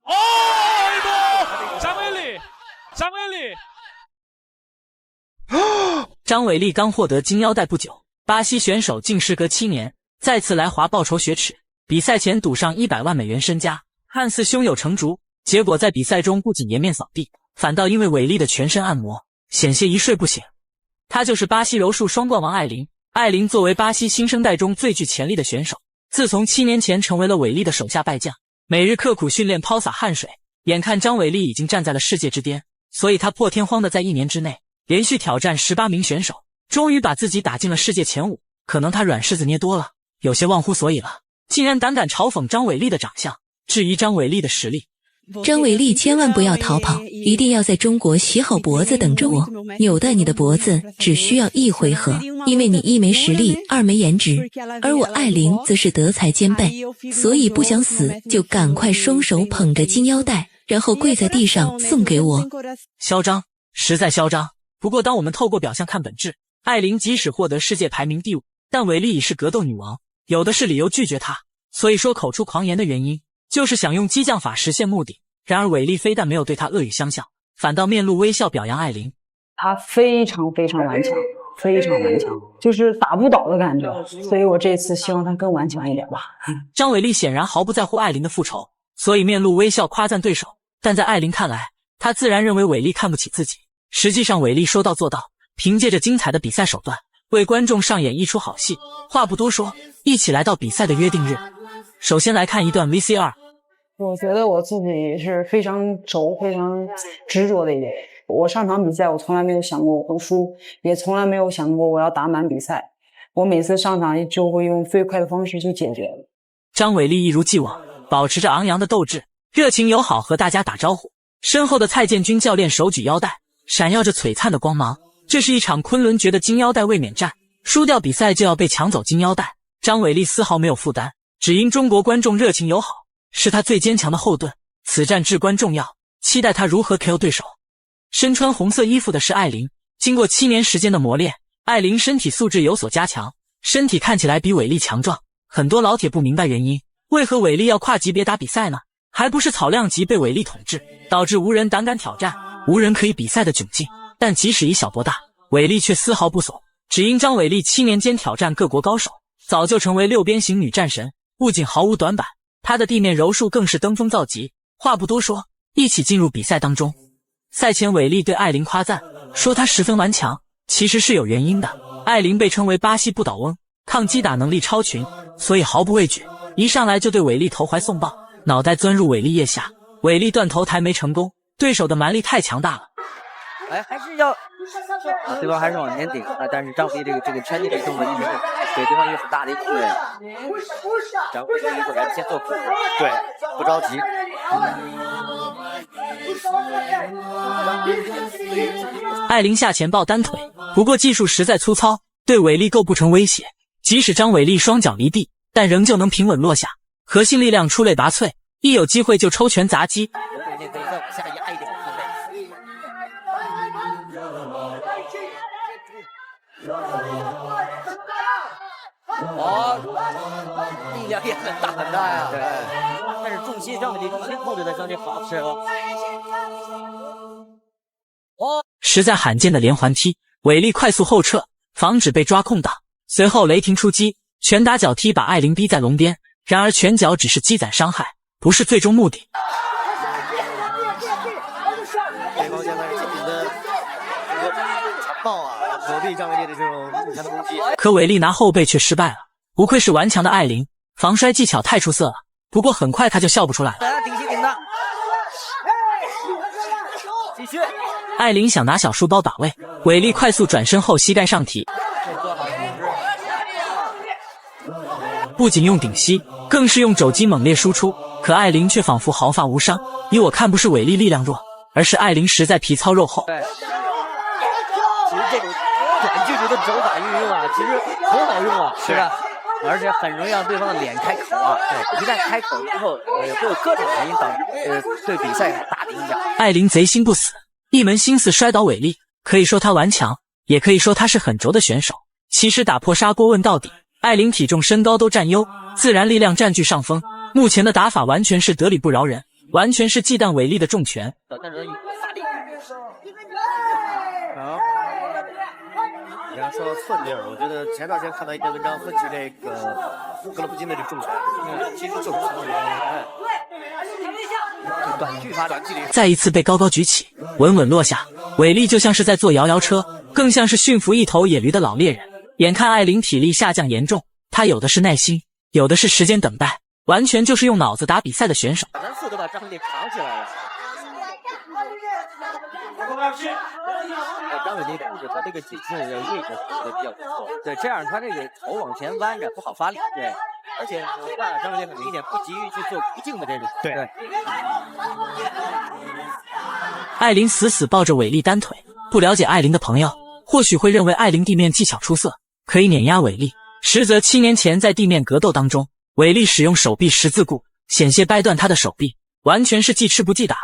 哦，一波！张伟丽，张伟丽。张伟丽刚获得金腰带不久，巴西选手竟时隔7年再次来华报仇雪耻。比赛前赌上100万美元身家，看似胸有成竹，结果在比赛中不仅颜面扫地，反倒因为伟丽的全身按摩，险些一睡不醒。她就是巴西柔术双冠王艾琳。艾琳作为巴西新生代中最具潜力的选手，自从7年前成为了伟丽的手下败将，每日刻苦训练，抛洒汗水。眼看张伟丽已经站在了世界之巅，所以她破天荒的在1年之内连续挑战18名选手，终于把自己打进了世界前5。可能她软柿子捏多了，有些忘乎所以了，竟然胆敢嘲讽张伟丽的长相，质疑张伟丽的实力。张伟丽千万不要逃跑，一定要在中国洗好脖子等着我，扭断你的脖子只需要1回合，因为你1没实力，2没颜值，而我艾琳则是德才兼备，所以不想死就赶快双手捧着金腰带，然后跪在地上送给我。嚣张，实在嚣张。不过当我们透过表象看本质，艾琳即使获得世界排名第5，但伟丽已是格斗女王，有的是理由拒绝她。所以说口出狂言的原因就是想用激将法实现目的。然而伟丽非但没有对他恶语相向，反倒面露微笑表扬艾琳。他非常顽强，非常顽强，就是打不倒的感觉。所以我这次希望他更顽强一点吧。张伟丽显然毫不在乎艾琳的复仇，所以面露微笑夸赞对手。但在艾琳看来，她自然认为伟丽看不起自己。实际上伟丽说到做到，凭借着精彩的比赛手段，为观众上演一出好戏。话不多说，一起来到比赛的约定日。首先来看一段 VCR。我觉得我自己是非常轴、非常执着的一点。我上场比赛，我从来没有想过我会输，也从来没有想过我要打满比赛。我每次上场就会用最快的方式去解决。张伟丽一如既往，保持着昂扬的斗志，热情友好和大家打招呼。身后的蔡建军教练手举腰带，闪耀着璀璨的光芒。这是一场昆仑决的金腰带卫冕战，输掉比赛就要被抢走金腰带。张伟丽丝毫没有负担，只因中国观众热情友好，是他最坚强的后盾，此战至关重要，期待他如何 KO 对手。身穿红色衣服的是艾琳，经过7年时间的磨练，艾琳身体素质有所加强，身体看起来比伟丽强壮。很多老铁不明白原因，为何伟丽要跨级别打比赛呢？还不是草量级被伟丽统治，导致无人胆敢挑战，无人可以比赛的窘境。但即使以小博大，伟丽却丝毫不怂，只因张伟丽7年间挑战各国高手，早就成为6边形女战神，不仅毫无短板，她的地面柔术更是登峰造极。话不多说，一起进入比赛当中。赛前伟丽对艾琳夸赞，说她十分顽强，其实是有原因的。艾琳被称为巴西不倒翁，抗击打能力超群，所以毫不畏惧，一上来就对伟丽投怀送抱，脑袋钻入伟丽腋下。伟丽断头台没成功，对手的蛮力太强大了。还是要对方还是往前顶但是张伟丽这个圈地这个动作一直是给对方一个很大的一个控制。张伟丽果然先做苦，对，不着急。艾琳下前抱单腿，不过技术实在粗糙，对伟丽构不成威胁。即使张伟丽双脚离地，但仍旧能平稳落下，核心力量出类拔萃，一有机会就抽拳砸击。可以再往下压一点。力量也很大很大呀。对，但是重心张伟丽重心控制的相对好是哦。实在罕见的连环踢，伟丽快速后撤，防止被抓空档。随后雷霆出击，拳打脚踢把艾琳逼在笼边。然而拳脚只是积攒伤害，不是最终目的。对方现在是进行的残暴躲避张伟丽的这种目前的攻击。可伟丽拿后背却失败了，不愧是顽强的艾琳，防摔技巧太出色了。不过很快他就笑不出来了。顶起顶的，继续。艾琳想拿小书包把位，伟丽快速转身后膝盖上提，不仅用顶膝，更是用肘击猛烈输出。可艾琳却仿佛毫发无伤。以我看，不是伟丽力量弱，而是艾琳实在皮糙肉厚。对，其实这种短距离的肘法运用其实很好用是吧？而且很容易让对方的脸开口对，一旦开口之后，会有各种原因导致对比赛很大的影响。艾琳贼心不死，一门心思摔倒伟丽，可以说她顽强，也可以说她是很轴的选手。其实打破砂锅问到底，艾琳体重身高都占优，自然力量占据上风。目前的打法完全是得理不饶人，完全是忌惮伟丽的重拳。但是发力。好。你刚说到寸劲儿，我觉得前段时间看到一篇文章分析这个格勒布金的这重拳，其实就是寸劲儿。短距发短距离，再一次被高高举起，稳稳落下。伟丽就像是在坐摇摇车，更像是驯服一头野驴的老猎人。眼看艾琳体力下降严重，她有的是耐心，有的是时间等待，完全就是用脑子打比赛的选手。3次都把张伟丽扛起来了。张伟丽他这个颈线的位置比较不错，对，这样他这个头往前弯着不好发力，对，而且我看张伟丽很明显不急于去做不敬的这种，对。艾琳死死抱着伟丽单腿，不了解艾琳的朋友或许会认为艾琳地面技巧出色，可以碾压伟丽，实则7年前在地面格斗当中，伟丽使用手臂十字固，险些掰断她的手臂，完全是既吃不记打。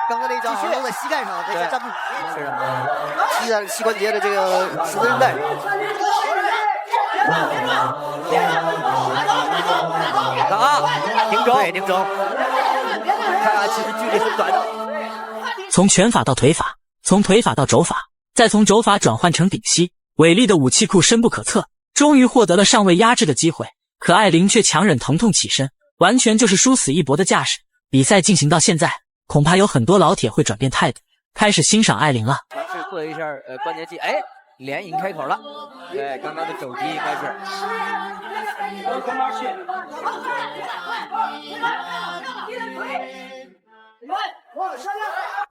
刚刚那一招好像扔在膝盖上，这下站不住，是啊，踢在膝关节的这个十字韧带上。停肘，停肘。看其实距离很短的。从拳法到腿法，从腿法到肘法，再从肘法转换成顶膝，伟丽的武器库深不可测，终于获得了上位压制的机会。可艾琳却强忍疼痛起身，完全就是殊死一搏的架势。比赛进行到现在，恐怕有很多老铁会转变态度，开始欣赏艾琳了。尝试做一下关节技，哎，脸已经开口了。对，刚刚的肘击应该是。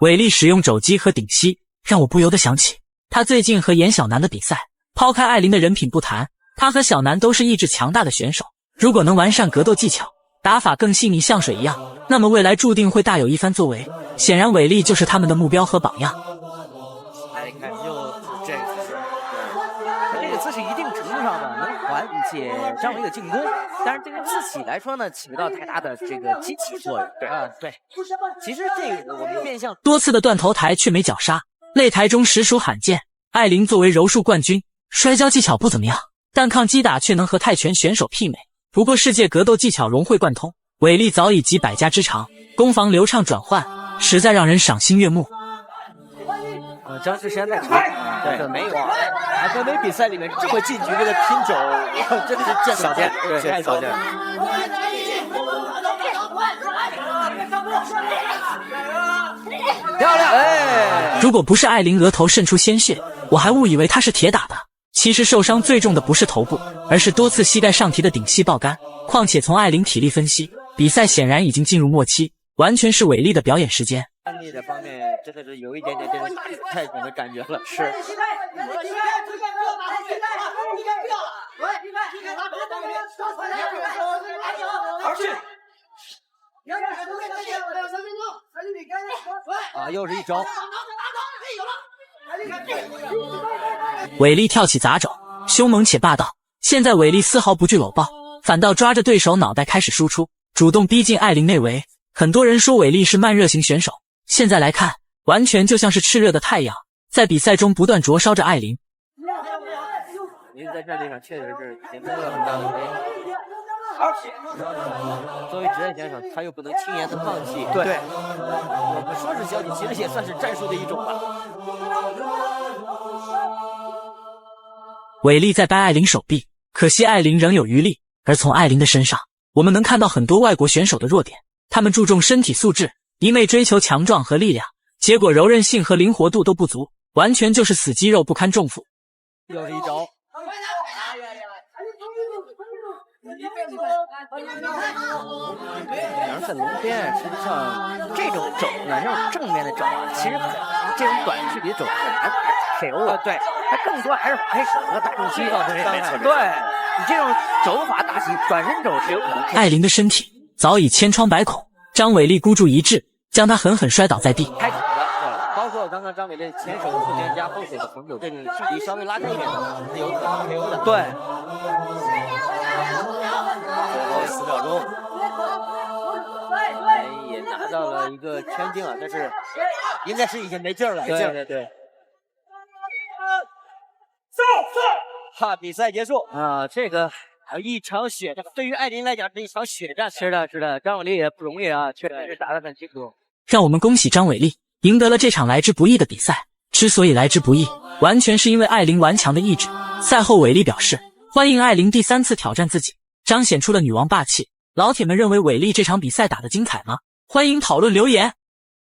伟丽使用肘击和顶膝，让我不由得想起他最近和严小南的比赛。抛开艾琳的人品不谈，他和小南都是意志强大的选手。如果能完善格斗技巧，打法更细腻像水一样，那么未来注定会大有一番作为。显然伟丽就是他们的目标和榜样。哎，你看又这个姿势，这个姿势一定程度上呢能缓解张伟丽的进攻，但是这个自己来说呢起不到太大的这个激起作用。对啊，对。其实这个我们面向多次的断头台却没绞杀，擂台中实属罕见。艾琳作为柔术冠军，摔跤技巧不怎么样，但抗击打却能和泰拳选手媲美。不过世界格斗技巧融会贯通，伟丽早已集百家之长，攻防流畅转换，实在让人赏心悦目。张志贤在场，对，没有啊，在美比赛里面这么近距离的拼肘，真的是见少见，对，太少见。漂亮！哎，如果不是艾琳额头渗出鲜血，我还误以为她是铁打的。其实受伤最重的不是头部，而是多次膝盖上提的顶膝爆肝。况且从艾琳体力分析，比赛显然已经进入末期，完全是伟丽的表演时间。战力的方面真的是有一点点这种泰拳的感觉了，是。啊，又是一招。伟丽跳起砸肘，凶猛且霸道。现在伟丽丝毫不惧搂抱，反倒抓着对手脑袋开始输出，主动逼近艾琳内围。很多人说伟丽是慢热型选手，现在来看，完全就像是炽热的太阳，在比赛中不断灼烧着艾琳。您在战力上确实是减轻了很大的威胁。作为职业选手，他又不能轻言的放弃。对，我们说是消极，其实也算是战术的一种吧。伟丽在掰艾琳手臂，可惜艾琳仍有余力。而从艾琳的身上，我们能看到很多外国选手的弱点。他们注重身体素质，一味追求强壮和力量，结果柔韧性和灵活度都不足，完全就是死肌肉不堪重负。又是一招。两人在龙边，实际上这种肘呢，这种正面的肘啊，其实这种短距离的肘很难KO啊。对，它更多还是拍手和大重击造成伤害。对，你这种肘法打击，转身肘是有可能。艾琳的身体早已千疮百孔，张伟丽孤注一掷，将她狠狠摔倒在地。开口的，包括刚刚张伟丽前手后拳加后手的横肘，这个距离稍微拉近一点的，是有可能 KO 的。对。4秒钟，也拿到了一个圈精啊，但是应该是已经没劲儿了。对。哈，比赛结束啊，这个一场血战，对于艾琳来讲是一场血战。是的，是的，张伟丽也不容易啊，确实是打得很清楚。让我们恭喜张伟丽赢得了这场来之不易的比赛。之所以来之不易，完全是因为艾琳顽强的意志。赛后伟丽表示，欢迎艾琳第3次挑战自己，彰显出了女王霸气。老铁们认为伟丽这场比赛打得精彩吗？欢迎讨论留言。